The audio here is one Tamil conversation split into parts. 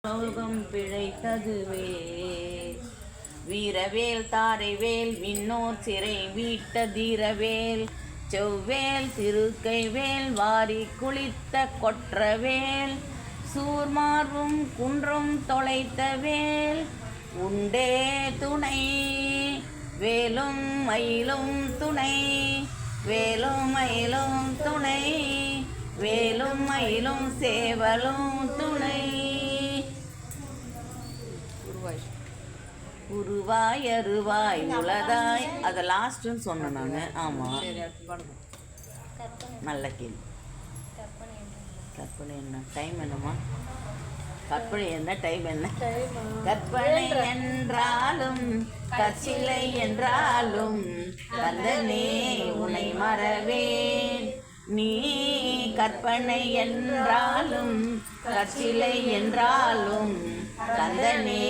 லோகம் பிழைத்ததுவே வீரவேல் தாரைவேல் விண்ணோர் சிறை வீட்ட தீரவேல் செவ்வேல் திருக்கைவேல் வாரி குளித்த கொற்றவேல் சூர்மார்வும் குன்றும் தொலைத்த வேல் உண்டே துணை வேலும் மயிலும் துணை வேலும் மயிலும் துணை வேலும் மயிலும் சேவலும் துணை உருவாய் அருவாய் உலதாய் அதை லாஸ்ட்டுன்னு சொன்னேன் நான். ஆமாம், நல்ல கேள்வி. கற்பனை என்ன டைம் என்னம்மா? கற்பனை என்ன டைம் என்ன? கற்பனை என்றாலும் கற்சிலை என்றாலும் கந்தனே உன்னை மறவேன். நீ கற்பனை என்றாலும் கற்சிலை என்றாலும் கந்தனே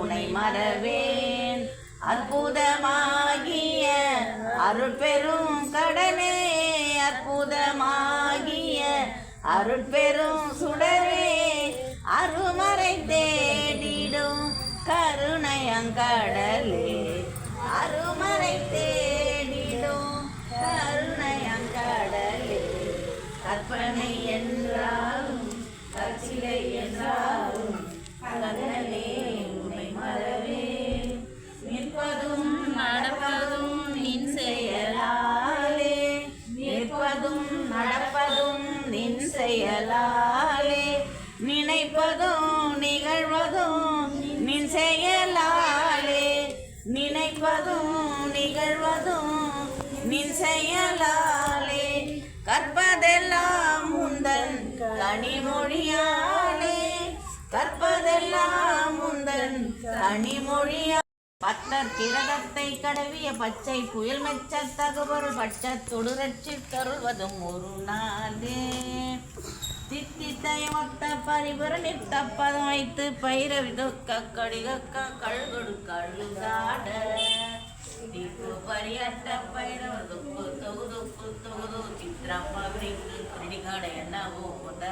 உன்னை மறவேன். அற்புதமாகிய அருட்பெரும் கடனே அற்புதமாகிய அருட்பெரும் சுடரே அருமறை தேடிடும் கருணையங்கடலே அருமறை தேடிடும் கருணையங்கடலே. கற்பனை என்றாலும் கற்சிலை என்றாலும் கந்தனே உன்னை மறவேன். நிற்பதும் நடப்பதும் நின் செயலாலே நிற்பதும் நடப்பதும் நின் செயலாலே நினைப்பதும் நிகழ்வதும் நின் செயலாலே நினைப்பதும் நிகழ்வதும் நின் செயலாலே கற்பதெல்லாம் முந்தன் கனிமொழியாலே கற்பதெல்லாம் முந்தன் கனிமொழியா. பத்தர் கிரகத்தை கடவிய பச்சை புயல் மெச்ச தகுபொருள் பட்சத்தொடு ரட்சி தருள்வதும் ஒரு நாளே. தித்தித்தை ஒத்த பரிபுர நித்த பதம் வைத்து பயிர விதுக்க கடிகக்க கழுகொடு கழுகாட திப்பு பரியட்ட பயிர துப்பு தொகுதுப்பு தொகுது சித்திரப்பா விரிக்கு குடிகாட என்னவோ புத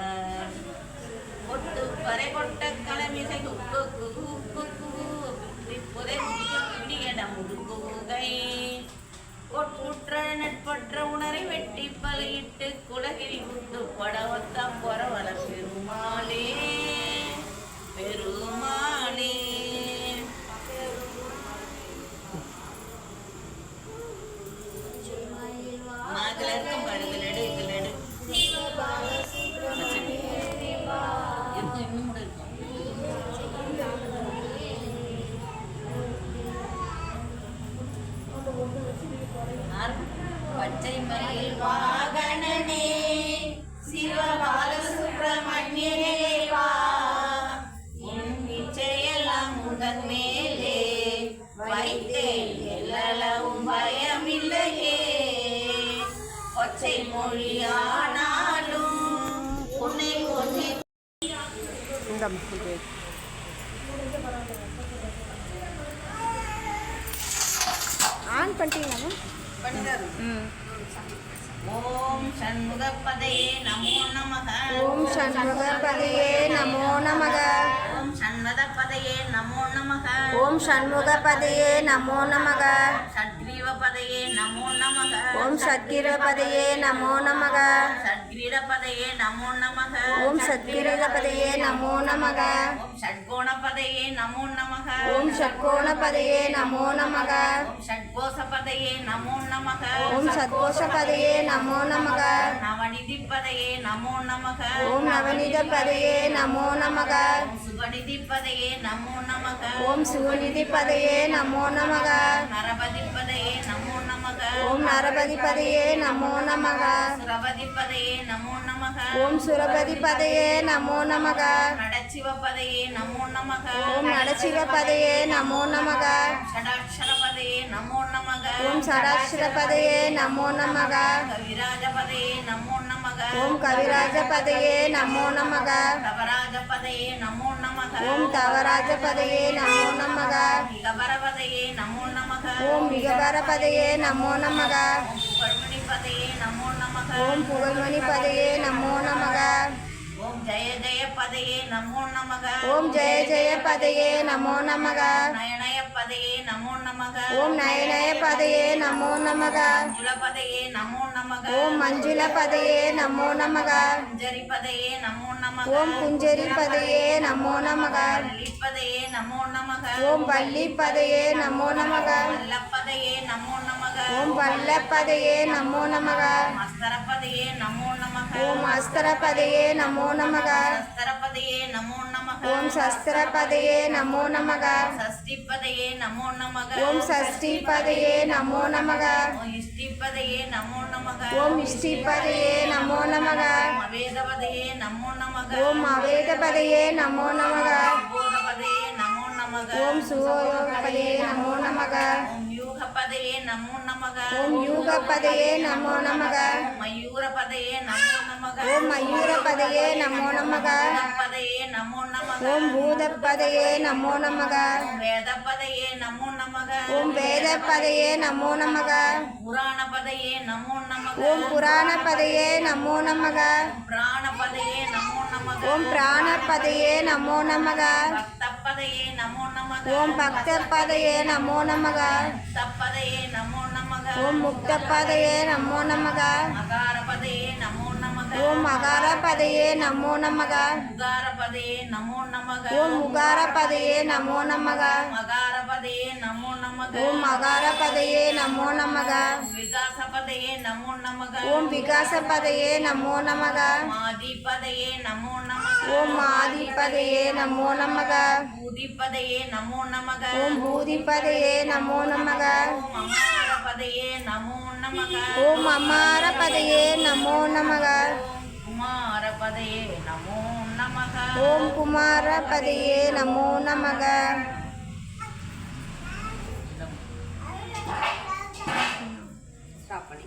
கொட்டு பறை கொட்ட கலமிசை குக்கு குகு புதை பிடியட முடுகுகை கொட்டுற்ற நட்பற்ற உணரை வெட்டி பலையிட்டு குலகிரி குத்து படவத்த பொறவல பெருமாளே பெருமாளே. இதுல இருக்கும் பாரு, இதுல எடு இருக்கும், இன்னும் கூட இருக்கும். பச்சை மயில் வாகனனே சிவபால சுப்பிரமணியனே வா உன் இச்சையெல்லாம் முதன் மேலே வைத்தேன் எல்லளவும் பயமில்லையே. பச்சை மொழியானாலும் உன்னை கொண்டே ஆன் பண்ணிட்டீங்களா? ஓம் சண்முகப்பதையே நமோ நமக. ஓம் சண்முகப்பதையே நமோ நமக. ஓம் சண்மதப்பதையே நமோ நமக. ஓம் சண்முகப்பதையே நமோ நமக. சத்கிரீவபதையே நமோ நமக. ஓம் சத்கிரபதையே நமோ நமக. சத்கிரீடபதையே நமோ நமக. ஓம் சத்கிரபதையே நமோ நமக. ஓம் ஷட்கோணபதையே நமோ நமக. ஓம் ஷட்கோணபதையே நமோ நமக. ஓம் ஷட்கோசபதையே நமோ நமக. ஓம் சத்கோஷபதையே நமோ நமக. நவநிதிப்பதையே நமோ நமக. ஓம் நவநிதபதையே நமோ நமக. ஓம் சுபநிதிப்பதையே நமோ நமக. ஓம் சுகநிதிபதையே நமோ நமக. நரபதிப்பதையே நமோ நமக. ஓம் நரபதிபதையே நமோ நமக. சுரபதிப்பதையே நமோ நமக. ஓம் சுரபதிபதையே நமோ நமக. நடச்சிவப்பதையே நமோ நமக. ஓம் நடசிவபதையே நமோ நமக. ஷடாட்சரபதையே நமோ நமக. ஓம் சடாட்சரபதையே நமோ நமக. கவிராஜபதையே நமோ நமக. ஓம் கவிராஜபதையே நமோ நமக. தவராஜபதையே நமோ நமக. ஓம் தவராஜபதையே நமோ நமக. விகபரபதையே நமோ நமக. ஓம் விகபரபதையே நமோ நமக. புகழ்மணிபதையே நமோ நமக. ஓம் புகழ்மணிபதையே நமோ நமக. ஓம் ஜெய ஜெய பதையே நமோ நமக ஓம் ஜெய ஜெய பதையே நமோ நமக நயனய பதையே நமோ நமக ஓம் நயனய பதையே நமோ நமக மஞ்சுள பதையே நமோ நமக ஓம் மஞ்சுள பதையே நமோ நமக குஞ்சரி பதையே நமோ நமக ஓம் குஞ்சரி பதையே நமோ நமக வள்ளி பதையே நமோ நமக ஓம் வள்ளி பதையே நமோ நமக வல்லப்பதையே நமோ நமக ஓம் வல்லப்பதையே நமோ நமக மஸ்தரப்பதையே நமோ நமக ஓம் அஸ்தரபதையே நமோ நமக சஸ்தரப்பதையே நமோ நமக ஓம் சஸ்திரபதையே நமோ நமக சஷ்டிப்பதையே நமோ நமக ஓம் சஷ்டிபதையே நமோ நமக ஓம் இஷ்டிப்பதையே நமோ நமக ஓம் இஷ்டிபதையே நமோ நமக அவேதபதையே நமோ நமக ஓம் அவேதபதையே நமோ நமக போதபதையே நமோ நமக ஓம் சுவோயோகபதையே நமோ நமக ஓம் யூகபதையே நமோ நமக ஓம் யூகபதையே நமோ நமக ஓம் மயூரபதையே நமோ நமக ஓம் மயூரபதையே நமோ நமக பதையே நமோ நமக ஓம் பூதபதையே நமோ நமக ஓம் வேதபதையே நமோ நமக ஓம் வேதபதையே நமோ நமக புராணபதையே நமோ நமக ஓம் புராணபதையே நமோ நமக பிராணபதையே நமோ நமக ஓம் பிராணபதையே நமோ நமக பக்தப்பதையே நமோ நமக ஓம் பக்தபதையே நமோ நமக தப்பதையே நமோ நமக ஓம் முக்தபதையே நமோ நமக மகாரபதையே நமோ நமக ஓம் மகாரபதையே நமோ நமக உகாரபதையே நமோ நமக ஓம் முகாரபதையே நமோ நமக மகாரபதையே நமோ நமக ஓம் மகாரபதையே நமோ நமக விகாசபதையே நமோ நமக ஓம் விகாசபதையே நமோ நமக மாதிபதையே நமோ நமக ஓம் ஆதிபதையே நமோ நமக பூதிபதையே நமோ நமக ஓம் பூதிபதையே நமோ நமக ஓம் அமாரபதையே நமோ நமக ஓம் அமாரபதையே நமோ நமக குமாரபதையே நமோ நமக ஓம் குமாரபதையே நமோ நமக ஸ்டாப் பண்ணி